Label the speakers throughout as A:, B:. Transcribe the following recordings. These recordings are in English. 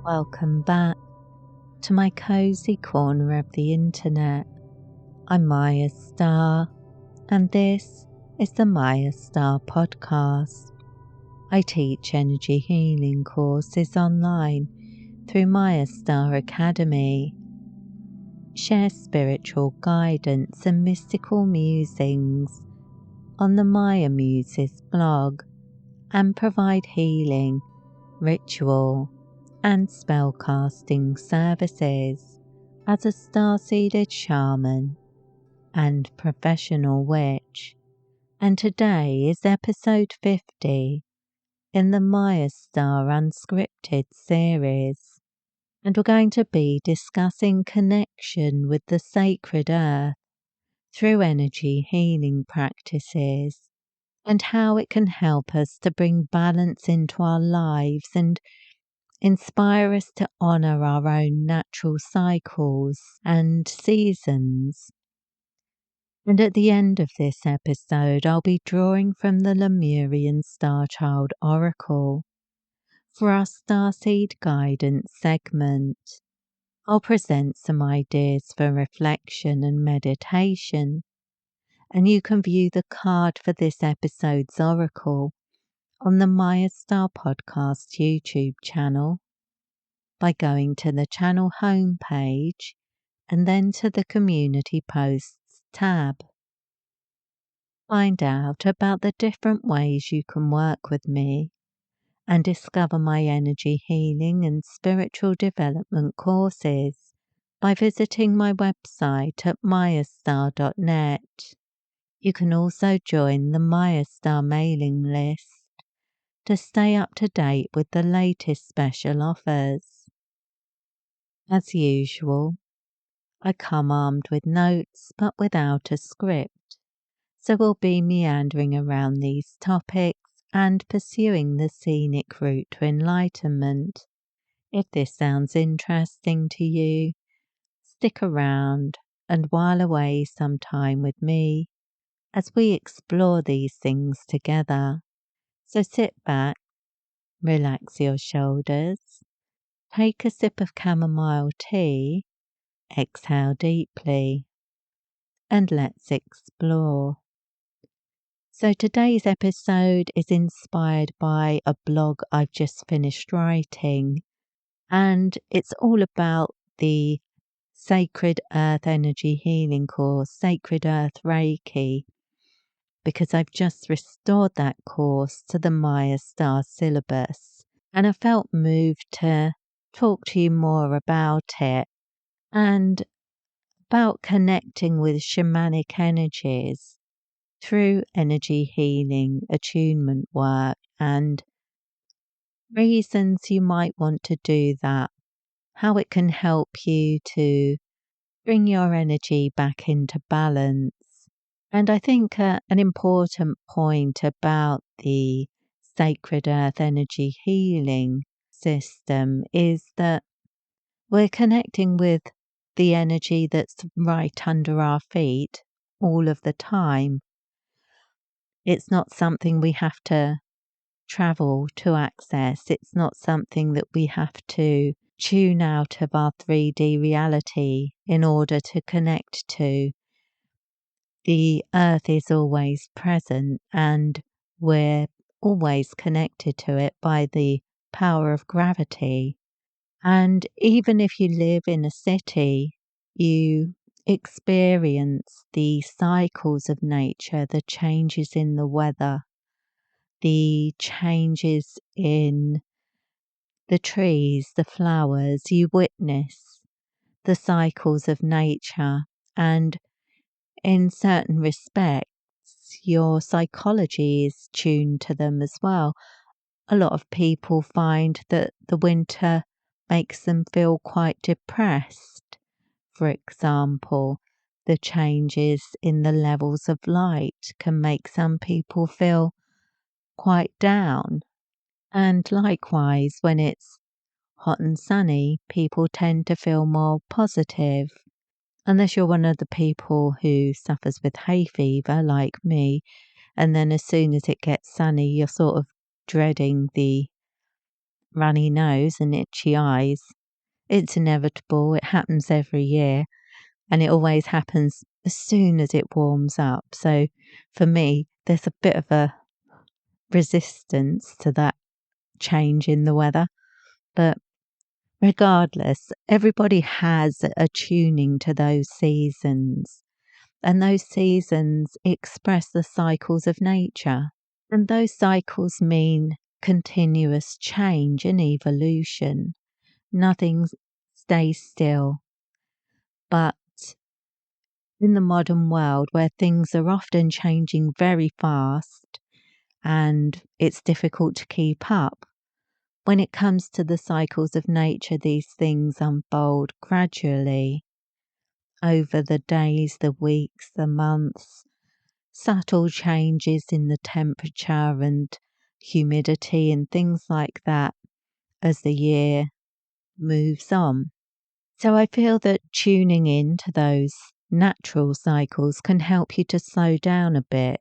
A: Welcome back to my cozy corner of the internet. I'm Mayastar, and this is the Mayastar Podcast. I teach energy healing courses online through Mayastar Academy, share spiritual guidance and mystical musings on the Maya Muses blog, and provide healing, ritual, and spellcasting services as a starseeded shaman and professional witch. And today is episode 50 in the Mayastar Unscripted series, and we're going to be discussing connection with the sacred earth through energy healing practices and how it can help us to bring balance into our lives and inspire us to honour our own natural cycles and seasons. And at the end of this episode, I'll be drawing from the Lemurian Star Child Oracle for our Starseed Guidance segment. I'll present some ideas for reflection and meditation, and you can view the card for this episode's oracle on the Mayastar Podcast YouTube channel by going to the channel homepage and then to the Community Posts tab. Find out about the different ways you can work with me and discover my energy healing and spiritual development courses by visiting my website at mayastar.net. You can also join the Mayastar mailing list to stay up to date with the latest special offers. As usual, I come armed with notes but without a script, so we'll be meandering around these topics and pursuing the scenic route to enlightenment. If this sounds interesting to you, stick around and while away some time with me as we explore these things together. So sit back, relax your shoulders, take a sip of chamomile tea, exhale deeply, and let's explore. So today's episode is inspired by a blog I've just finished writing, and it's all about the Sacred Earth Energy Healing course, Sacred Earth Reiki, because I've just restored that course to the Mayastar syllabus, and I felt moved to talk to you more about it and about connecting with shamanic energies through energy healing, attunement work, and reasons you might want to do that, how it can help you to bring your energy back into balance. And I think an important point about the Sacred Earth energy healing system is that we're connecting with the energy that's right under our feet all of the time. It's not something we have to travel to access. It's not something that we have to tune out of our 3D reality in order to connect to. The earth is always present and we're always connected to it by the power of gravity. And even if you live in a city, you experience the cycles of nature, the changes in the weather, the changes in the trees, the flowers. You witness the cycles of nature, and in certain respects, your psychology is tuned to them as well. A lot of people find that the winter makes them feel quite depressed. For example, the changes in the levels of light can make some people feel quite down. And likewise, when it's hot and sunny, people tend to feel more positive. Unless you're one of the people who suffers with hay fever like me, and then as soon as it gets sunny, you're sort of dreading the runny nose and itchy eyes. It's inevitable. It happens every year, and it always happens as soon as it warms up. So for me, there's a bit of a resistance to that change in the weather. But regardless, everybody has a tuning to those seasons, and those seasons express the cycles of nature. And those cycles mean continuous change and evolution. Nothing stays still. But in the modern world, where things are often changing very fast and it's difficult to keep up, when it comes to the cycles of nature, these things unfold gradually over the days, the weeks, the months, subtle changes in the temperature and humidity and things like that as the year moves on. So I feel that tuning in to those natural cycles can help you to slow down a bit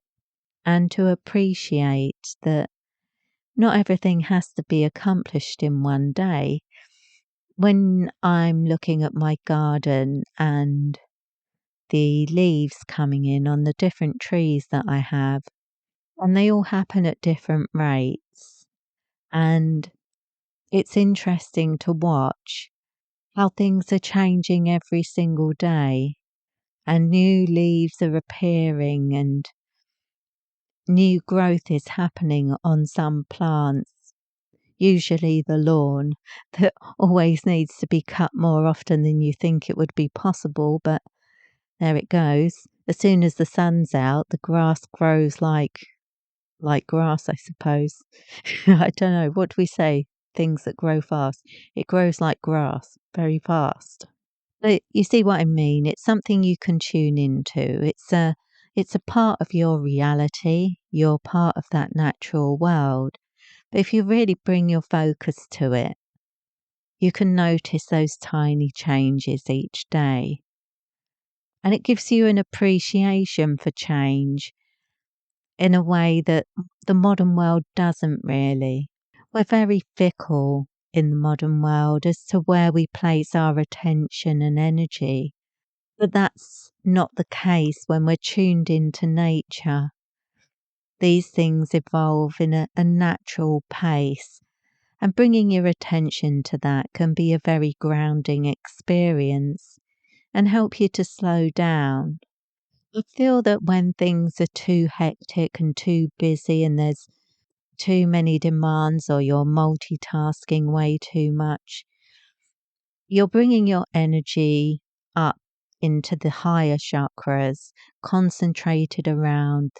A: and to appreciate that not everything has to be accomplished in one day. When I'm looking at my garden and the leaves coming in on the different trees that I have, and they all happen at different rates, and it's interesting to watch how things are changing every single day, and new leaves are appearing and new growth is happening on some plants, usually the lawn, that always needs to be cut more often than you think it would be possible, but there it goes. As soon as the sun's out, the grass grows like grass, I suppose. I don't know, what do we say? Things that grow fast. It grows like grass, very fast. But you see what I mean? It's something you can tune into. It's a part of your reality. You're part of that natural world. But if you really bring your focus to it, you can notice those tiny changes each day. And it gives you an appreciation for change in a way that the modern world doesn't really. We're very fickle in the modern world as to where we place our attention and energy. But that's not the case when we're tuned into nature. These things evolve in a natural pace, and bringing your attention to that can be a very grounding experience and help you to slow down. I feel that when things are too hectic and too busy and there's too many demands or you're multitasking way too much, you're bringing your energy up into the higher chakras, concentrated around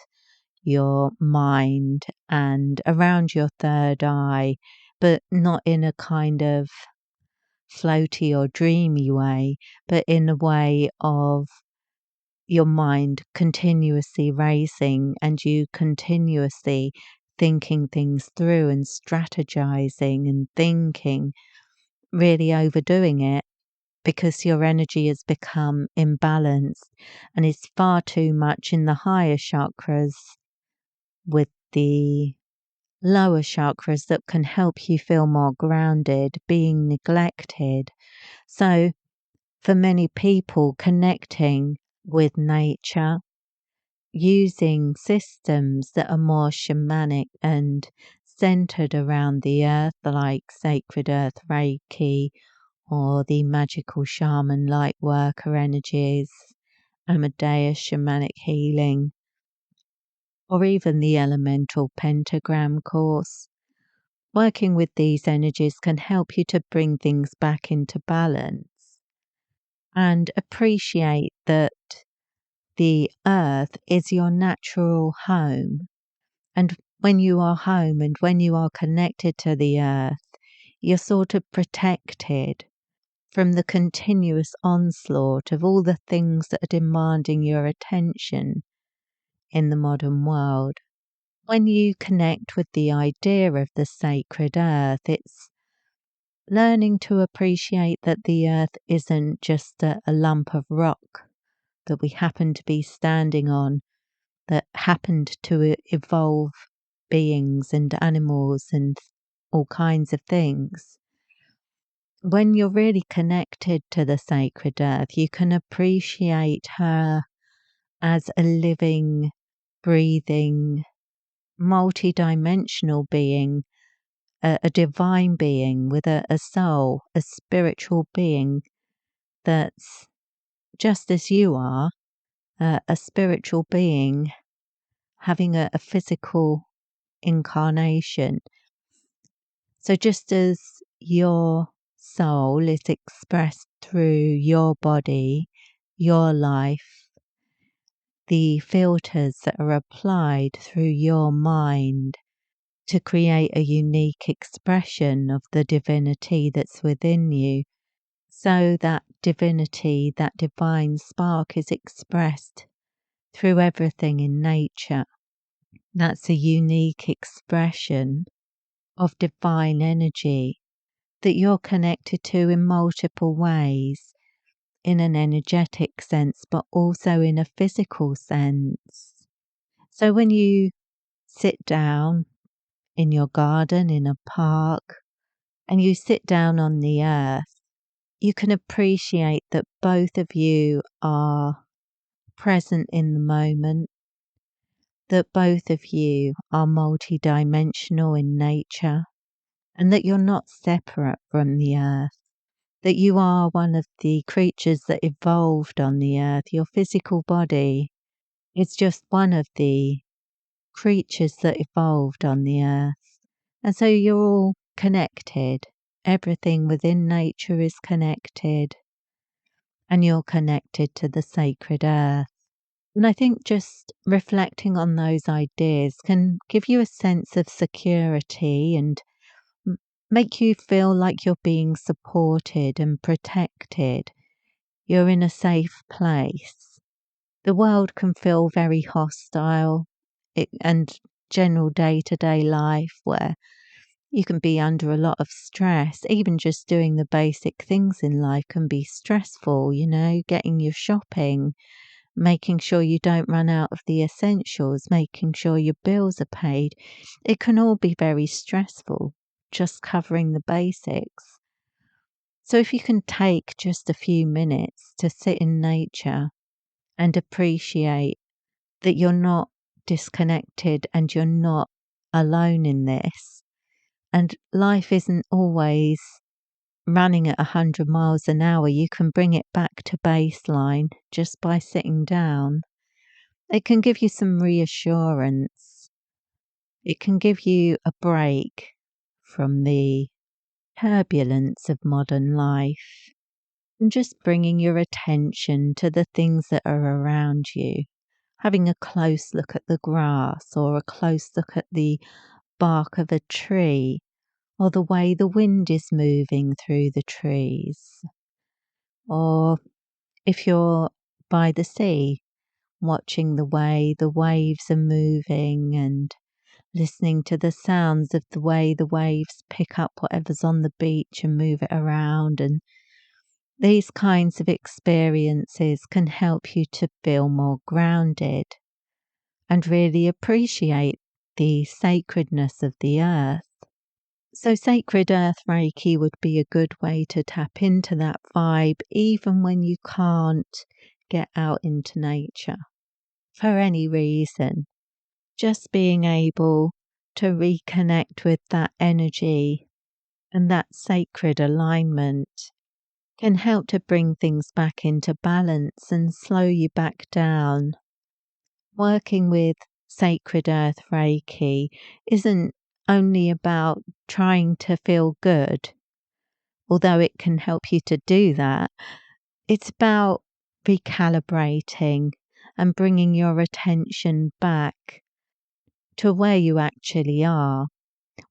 A: your mind and around your third eye, but not in a kind of floaty or dreamy way, but in a way of your mind continuously racing and you continuously thinking things through and strategizing and thinking, really overdoing it because your energy has become imbalanced and is far too much in the higher chakras with the lower chakras that can help you feel more grounded, being neglected. So for many people, connecting with nature, using systems that are more shamanic and centered around the earth, like sacred earth Reiki or the magical shaman lightworker energies, Amadeus shamanic healing, or even the elemental pentagram course. Working with these energies can help you to bring things back into balance and appreciate that the earth is your natural home. And when you are home and when you are connected to the earth, you're sort of protected from the continuous onslaught of all the things that are demanding your attention in the modern world. When you connect with the idea of the sacred earth, it's learning to appreciate that the earth isn't just a lump of rock that we happen to be standing on, that happened to evolve beings and animals and all kinds of things. When you're really connected to the sacred earth, you can appreciate her as a living, breathing, multi-dimensional being, a divine being with a soul, a spiritual being that's just as you are, a spiritual being having a physical incarnation. So just as your soul is expressed through your body, your life, the filters that are applied through your mind to create a unique expression of the divinity that's within you, so that divinity, that divine spark is expressed through everything in nature. That's a unique expression of divine energy that you're connected to in multiple ways, in an energetic sense, but also in a physical sense. So when you sit down in your garden, in a park, and you sit down on the earth, you can appreciate that both of you are present in the moment, that both of you are multidimensional in nature, and that you're not separate from the earth, that you are one of the creatures that evolved on the earth. Your physical body is just one of the creatures that evolved on the earth. And so you're all connected. Everything within nature is connected, and you're connected to the sacred earth. And I think just reflecting on those ideas can give you a sense of security and make you feel like you're being supported and protected. You're in a safe place. The world can feel very hostile and general day-to-day life where you can be under a lot of stress. Even just doing the basic things in life can be stressful, getting your shopping, making sure you don't run out of the essentials, making sure your bills are paid. It can all be very stressful, just covering the basics. So if you can take just a few minutes to sit in nature and appreciate that you're not disconnected and you're not alone in this, and life isn't always running at 100 miles an hour, you can bring it back to baseline just by sitting down. It can give you some reassurance. It can give you a break from the turbulence of modern life, and just bringing your attention to the things that are around you. Having a close look at the grass, or a close look at the bark of a tree, or the way the wind is moving through the trees. Or if you're by the sea, watching the way the waves are moving and listening to the sounds of the way the waves pick up whatever's on the beach and move it around. And these kinds of experiences can help you to feel more grounded and really appreciate the sacredness of the earth. So Sacred Earth Reiki would be a good way to tap into that vibe, even when you can't get out into nature for any reason. Just being able to reconnect with that energy and that sacred alignment can help to bring things back into balance and slow you back down. Working with Sacred Earth Reiki isn't only about trying to feel good, although it can help you to do that. It's about recalibrating and bringing your attention back to where you actually are.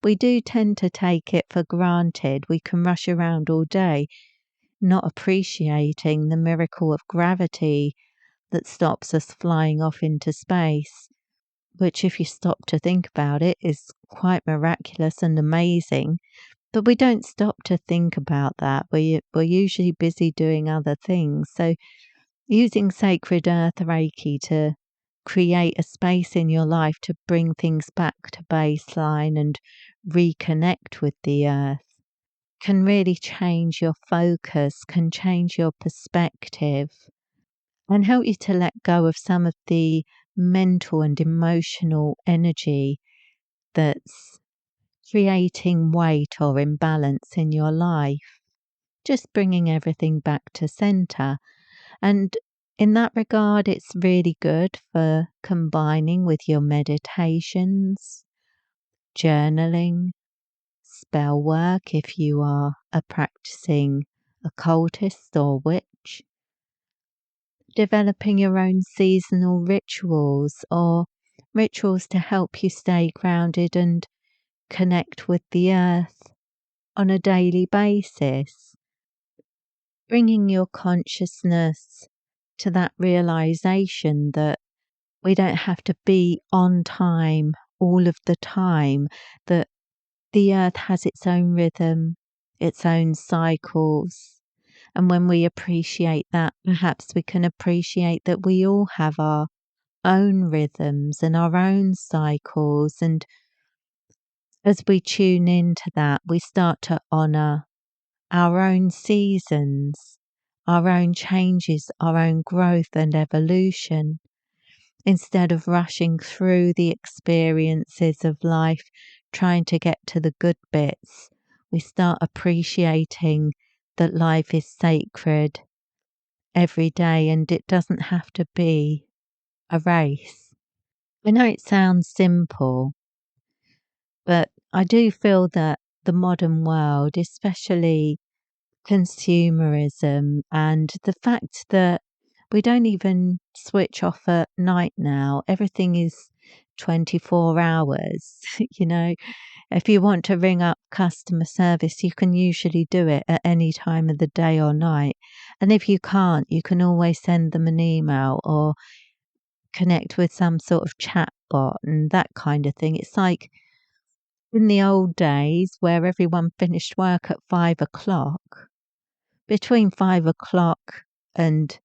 A: We do tend to take it for granted. We can rush around all day, not appreciating the miracle of gravity that stops us flying off into space, which, if you stop to think about it, is quite miraculous and amazing. But we don't stop to think about that. We're usually busy doing other things. So using Sacred Earth Reiki to create a space in your life to bring things back to baseline and reconnect with the earth can really change your focus, can change your perspective, and help you to let go of some of the mental and emotional energy that's creating weight or imbalance in your life, just bringing everything back to center. And in that regard, it's really good for combining with your meditations, journaling, spell work if you are a practicing occultist or witch, developing your own seasonal rituals or rituals to help you stay grounded and connect with the earth on a daily basis, bringing your consciousness to that realization that we don't have to be on time all of the time, that the earth has its own rhythm, its own cycles. And when we appreciate that, perhaps we can appreciate that we all have our own rhythms and our own cycles. And as we tune into that, we start to honor our own seasons, our own changes, our own growth and evolution. Instead of rushing through the experiences of life, trying to get to the good bits, we start appreciating that life is sacred every day and it doesn't have to be a race. I know it sounds simple, but I do feel that the modern world, especially consumerism and the fact that we don't even switch off at night now. Everything is 24 hours. You know, if you want to ring up customer service, you can usually do it at any time of the day or night. And if you can't, you can always send them an email or connect with some sort of chat bot and that kind of thing. It's like in the old days where everyone finished work at 5 o'clock. Between 5 o'clock and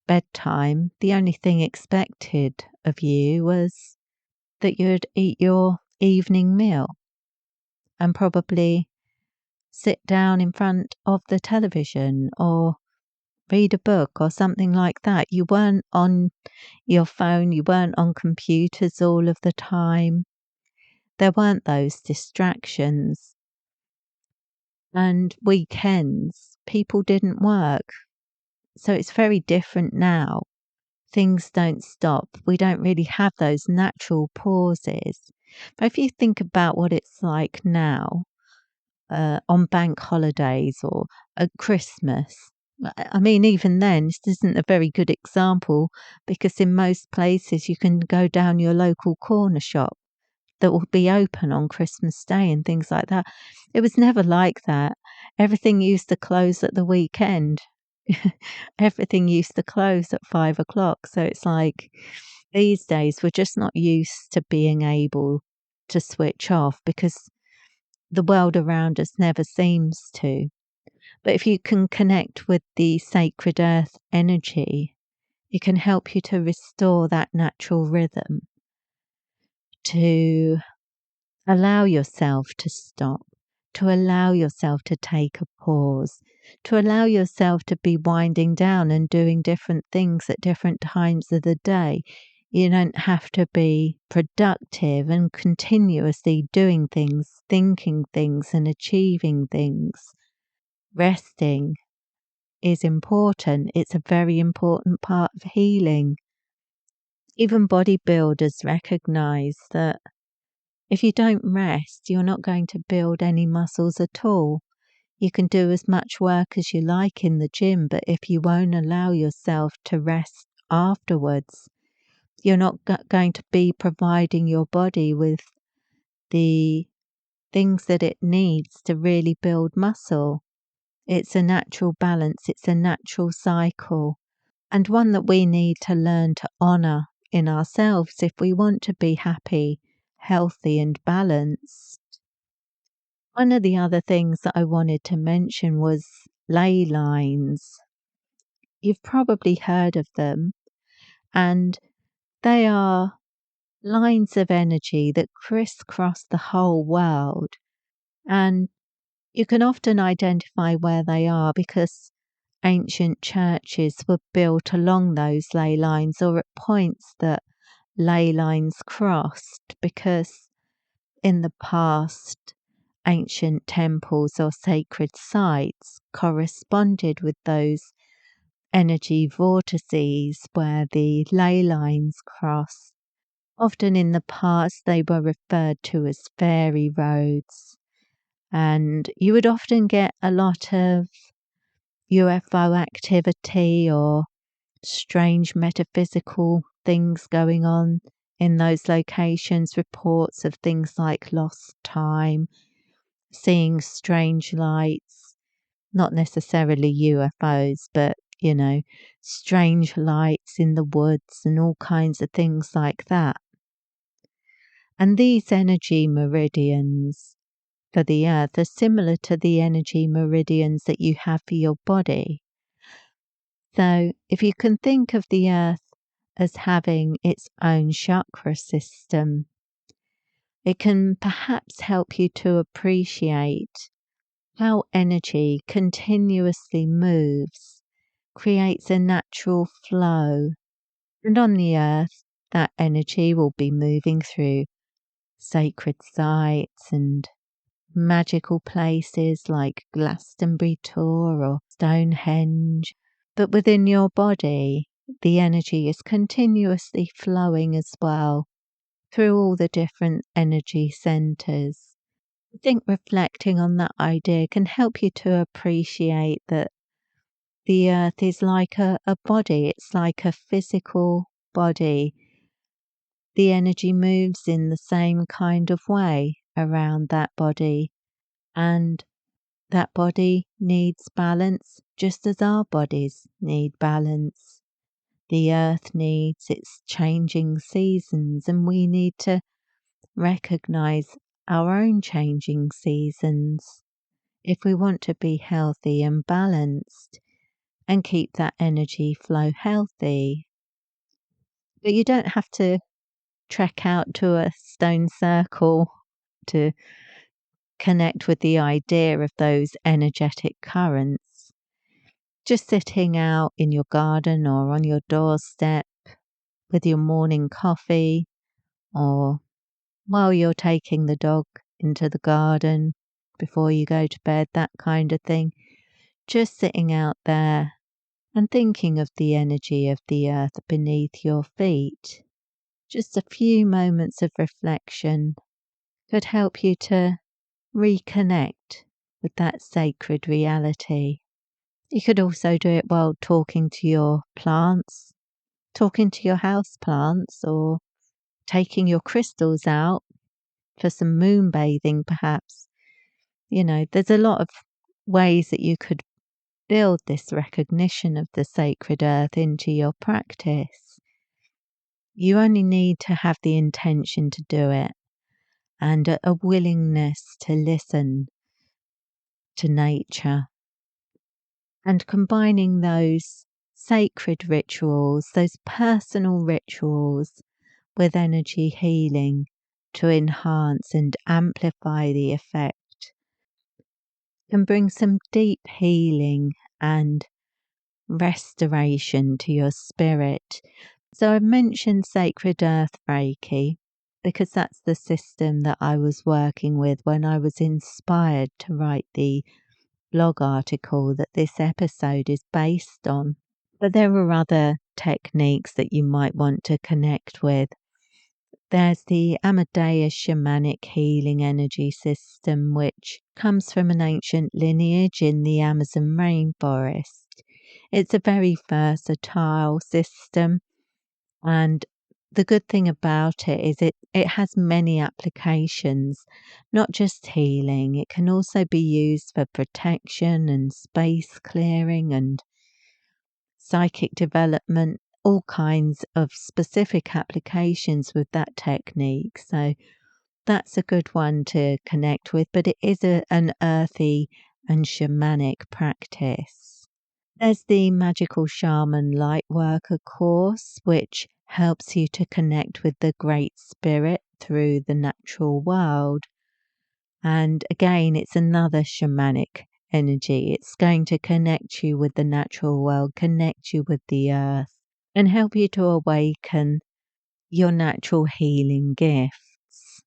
A: bedtime, the only thing expected of you was that you'd eat your evening meal and probably sit down in front of the television or read a book or something like that. You weren't on your phone, you weren't on computers all of the time. There weren't those distractions. And weekends, people didn't work. So it's very different now. Things don't stop. We don't really have those natural pauses. But if you think about what it's like now, on bank holidays or at Christmas, I mean, even then, this isn't a very good example because in most places you can go down your local corner shop that will be open on Christmas Day and things like that. It was never like that. Everything used to close at the weekend. Everything used to close at 5 o'clock. So it's like these days we're just not used to being able to switch off because the world around us never seems to. But if you can connect with the sacred earth energy, it can help you to restore that natural rhythm, to allow yourself to stop, to allow yourself to take a pause, to allow yourself to be winding down and doing different things at different times of the day. You don't have to be productive and continuously doing things, thinking things and achieving things. Resting is important. It's a very important part of healing. Even bodybuilders recognize that if you don't rest, you're not going to build any muscles at all. You can do as much work as you like in the gym, but if you won't allow yourself to rest afterwards, you're not going to be providing your body with the things that it needs to really build muscle. It's a natural balance, it's a natural cycle, and one that we need to learn to honor in ourselves if we want to be happy, healthy and balanced. One of the other things that I wanted to mention was ley lines. You've probably heard of them, and they are lines of energy that crisscross the whole world. And you can often identify where they are because ancient churches were built along those ley lines or at points that ley lines crossed, because in the past ancient temples or sacred sites corresponded with those energy vortices where the ley lines cross. Often in the past they were referred to as fairy roads, and you would often get a lot of UFO activity or strange metaphysical things going on in those locations, reports of things like lost time, seeing strange lights, not necessarily UFOs, but, strange lights in the woods and all kinds of things like that. And these energy meridians for the earth are similar to the energy meridians that you have for your body. So if you can think of the earth as having its own chakra system, it can perhaps help you to appreciate how energy continuously moves, creates a natural flow. And on the earth, that energy will be moving through sacred sites and magical places like Glastonbury Tor or Stonehenge. But within your body, the energy is continuously flowing as well through all the different energy centers. I think reflecting on that idea can help you to appreciate that the earth is like a body. It's like a physical body. The energy moves in the same kind of way around that body, and that body needs balance just as our bodies need balance. The earth needs its changing seasons, and we need to recognize our own changing seasons if we want to be healthy and balanced and keep that energy flow healthy. But you don't have to trek out to a stone circle to connect with the idea of those energetic currents. Just sitting out in your garden or on your doorstep with your morning coffee, or while you're taking the dog into the garden before you go to bed, that kind of thing. Just sitting out there and thinking of the energy of the earth beneath your feet. Just a few moments of reflection could help you to reconnect with that sacred reality. You could also do it while talking to your plants, talking to your house plants, or taking your crystals out for some moon bathing perhaps. There's a lot of ways that you could build this recognition of the sacred earth into your practice. You only need to have the intention to do it and a willingness to listen to nature. And combining those sacred rituals, those personal rituals, with energy healing to enhance and amplify the effect, can bring some deep healing and restoration to your spirit. So I've mentioned Sacred Earth Reiki because that's the system that I was working with when I was inspired to write the blog article that this episode is based on. But there are other techniques that you might want to connect with. There's the Amadeus Shamanic healing energy system, which comes from an ancient lineage in the Amazon rainforest. It's a very versatile system, and the good thing about it is it has many applications, not just healing. It can also be used for protection and space clearing and psychic development, all kinds of specific applications with that technique. So that's a good one to connect with, but it is an earthy and shamanic practice. There's the Magical Shaman Lightworker course, which helps you to connect with the Great Spirit through the natural world. And again, it's another shamanic energy. It's going to connect you with the natural world, connect you with the earth, and help you to awaken your natural healing gifts.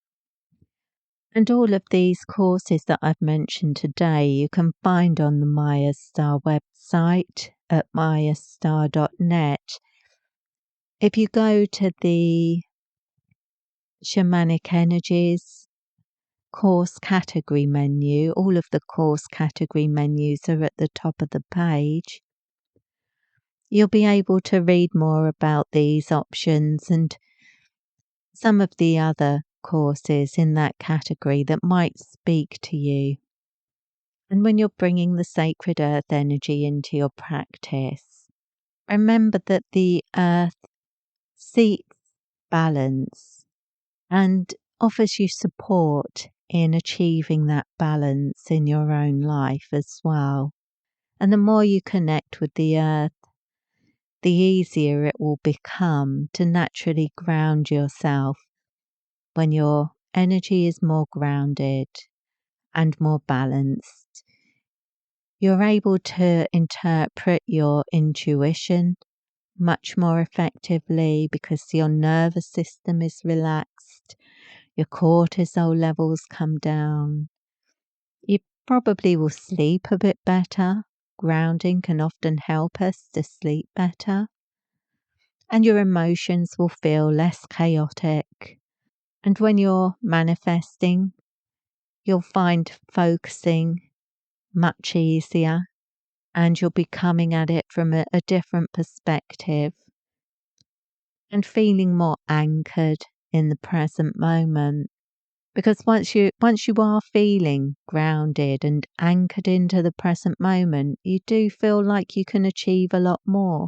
A: And all of these courses that I've mentioned today, you can find on the Mayastar website at mayastar.net. If you go to the Shamanic Energies course category menu, all of the course category menus are at the top of the page. You'll be able to read more about these options and some of the other courses in that category that might speak to you. And when you're bringing the sacred earth energy into your practice, remember that the earth seeks balance and offers you support in achieving that balance in your own life as well. And the more you connect with the earth, the easier it will become to naturally ground yourself when your energy is more grounded and more balanced. You're able to interpret your intuition much more effectively because your nervous system is relaxed, your cortisol levels come down. You probably will sleep a bit better. Grounding can often help us to sleep better. And your emotions will feel less chaotic. And when you're manifesting, you'll find focusing much easier and you'll be coming at it from a different perspective and feeling more anchored in the present moment. Because once you are feeling grounded and anchored into the present moment, you do feel like you can achieve a lot more.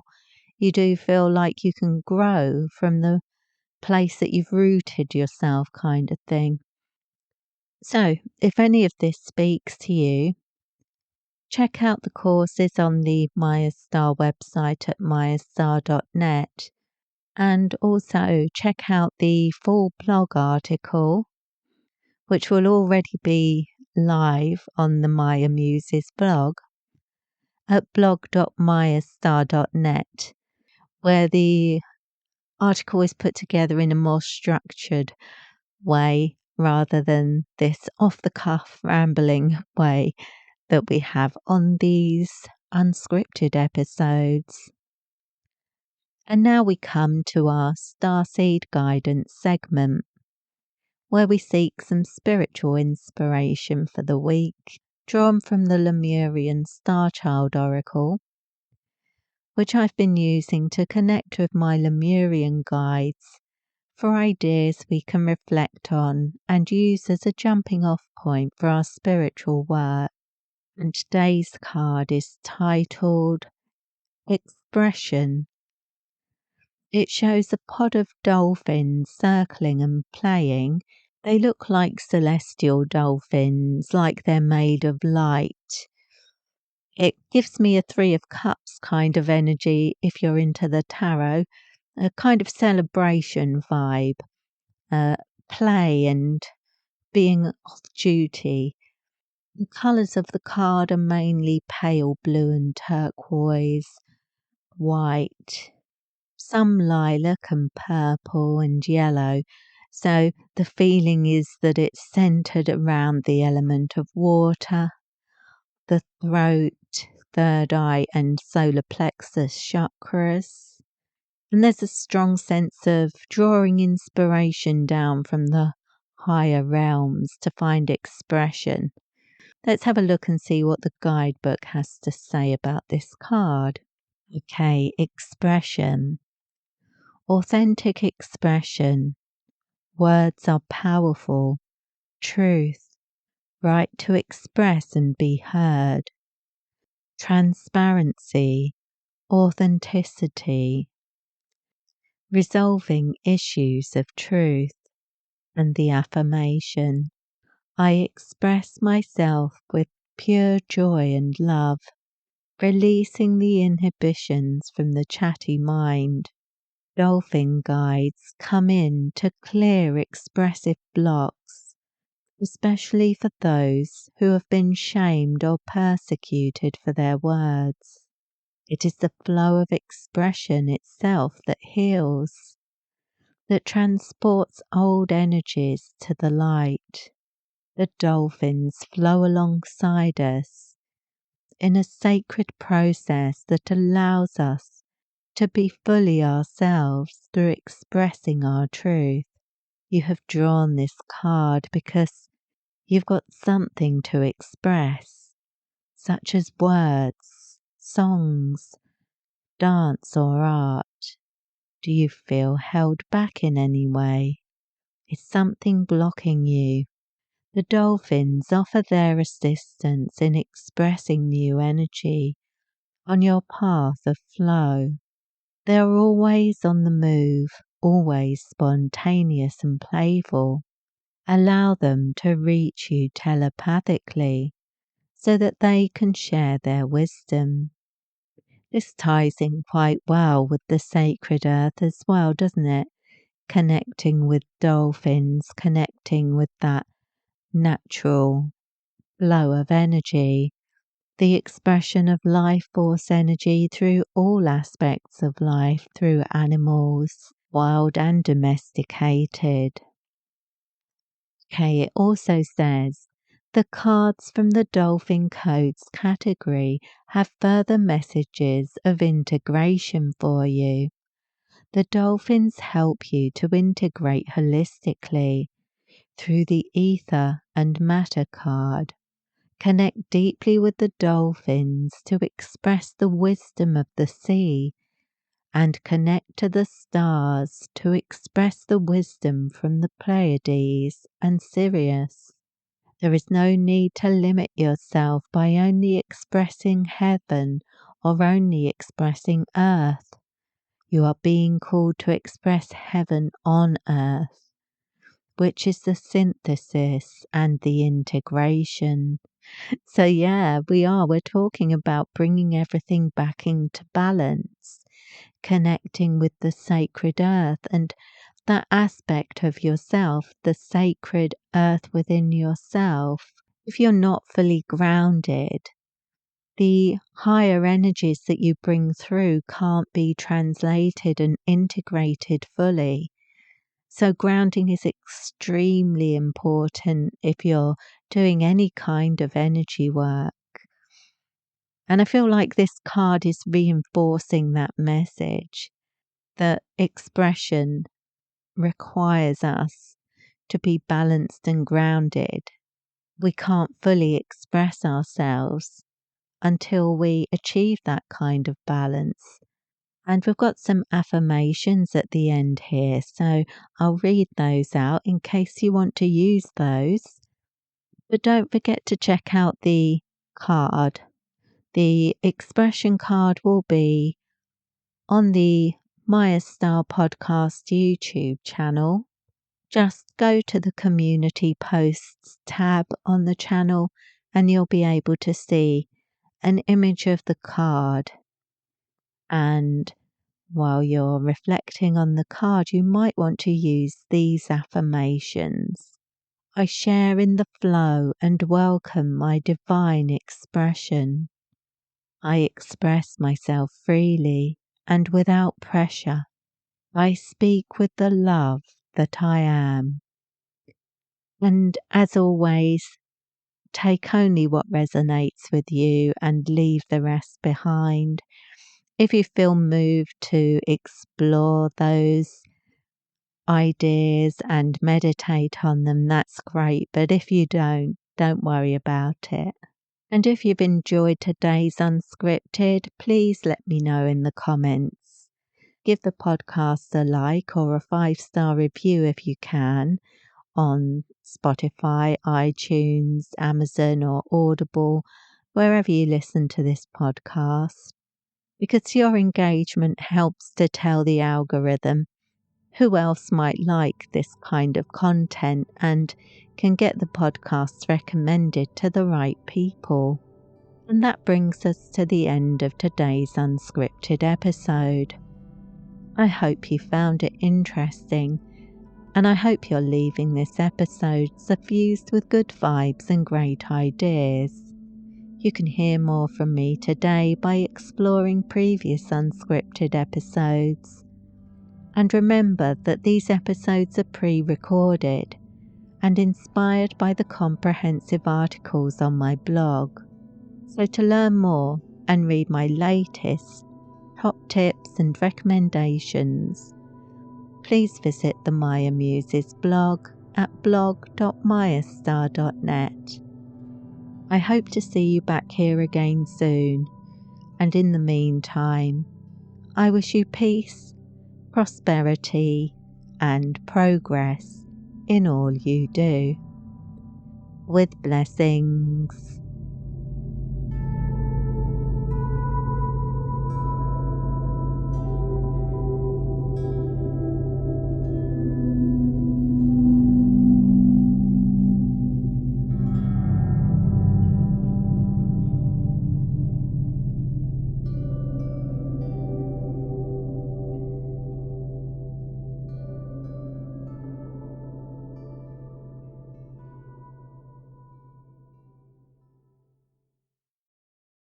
A: You do feel like you can grow from the place that you've rooted yourself, kind of thing. So, if any of this speaks to you, check out the courses on the Mayastar website at mayastar.net, and also check out the full blog article, which will already be live on the Maya Muses blog at blog.mayastar.net, where the article is put together in a more structured way rather than this off-the-cuff rambling way that we have on these unscripted episodes. And now we come to our Starseed Guidance segment, where we seek some spiritual inspiration for the week, drawn from the Lemurian Star Child Oracle, which I've been using to connect with my Lemurian guides for ideas we can reflect on and use as a jumping off point for our spiritual work. And today's card is titled Expression. It shows a pod of dolphins circling and playing. They look like celestial dolphins, like they're made of light. It gives me a Three of Cups kind of energy if you're into the tarot, a kind of celebration vibe, play and being off duty. The colours of the card are mainly pale blue and turquoise, white, some lilac and purple and yellow. So the feeling is that it's centred around the element of water, the throat, third eye and solar plexus chakras. And there's a strong sense of drawing inspiration down from the higher realms to find expression. Let's have a look and see what the guidebook has to say about this card. Okay, expression. Authentic expression. Words are powerful. Truth. Right to express and be heard. Transparency. Authenticity. Resolving issues of truth. And the affirmation. I express myself with pure joy and love, releasing the inhibitions from the chatty mind. Dolphin guides come in to clear expressive blocks, especially for those who have been shamed or persecuted for their words. It is the flow of expression itself that heals, that transports old energies to the light. The dolphins flow alongside us in a sacred process that allows us to be fully ourselves through expressing our truth. You have drawn this card because you've got something to express, such as words, songs, dance or art. Do you feel held back in any way? Is something blocking you? The dolphins offer their assistance in expressing new energy on your path of flow. They are always on the move, always spontaneous and playful. Allow them to reach you telepathically so that they can share their wisdom. This ties in quite well with the sacred earth as well, doesn't it? Connecting with dolphins, connecting with that natural flow of energy, the expression of life force energy through all aspects of life, through animals, wild and domesticated. Okay, it also says the cards from the Dolphin Codes category have further messages of integration for you. The dolphins help you to integrate holistically through the ether and matter card. Connect deeply with the dolphins to express the wisdom of the sea, and connect to the stars to express the wisdom from the Pleiades and Sirius. There is no need to limit yourself by only expressing heaven or only expressing earth. You are being called to express heaven on earth, which is the synthesis and the integration. So yeah, we're talking about bringing everything back into balance, connecting with the sacred earth and that aspect of yourself, the sacred earth within yourself. If you're not fully grounded, the higher energies that you bring through can't be translated and integrated fully. So grounding is extremely important if you're doing any kind of energy work. And I feel like this card is reinforcing that message, that expression requires us to be balanced and grounded. We can't fully express ourselves until we achieve that kind of balance. And we've got some affirmations at the end here, so I'll read those out in case you want to use those. But don't forget to check out the card. The expression card will be on the Mayastar Podcast YouTube channel. Just go to the community posts tab on the channel and you'll be able to see an image of the card. And while you're reflecting on the card, you might want to use these affirmations. I share in the flow and welcome my divine expression. I express myself freely and without pressure. I speak with the love that I am. And as always, take only what resonates with you and leave the rest behind. If you feel moved to explore those ideas and meditate on them, that's great. But if you don't worry about it. And if you've enjoyed today's Unscripted, please let me know in the comments. Give the podcast a like or a 5-star review if you can on Spotify, iTunes, Amazon or Audible, wherever you listen to this podcast. Because your engagement helps to tell the algorithm who else might like this kind of content and can get the podcasts recommended to the right people. And that brings us to the end of today's Unscripted episode. I hope you found it interesting, and I hope you're leaving this episode suffused with good vibes and great ideas. You can hear more from me today by exploring previous Unscripted episodes. And remember that these episodes are pre-recorded and inspired by the comprehensive articles on my blog. So to learn more and read my latest top tips and recommendations, please visit the Maya Muses blog at blog.mayastar.net. I hope to see you back here again soon, and in the meantime, I wish you peace, prosperity, and progress in all you do. With blessings.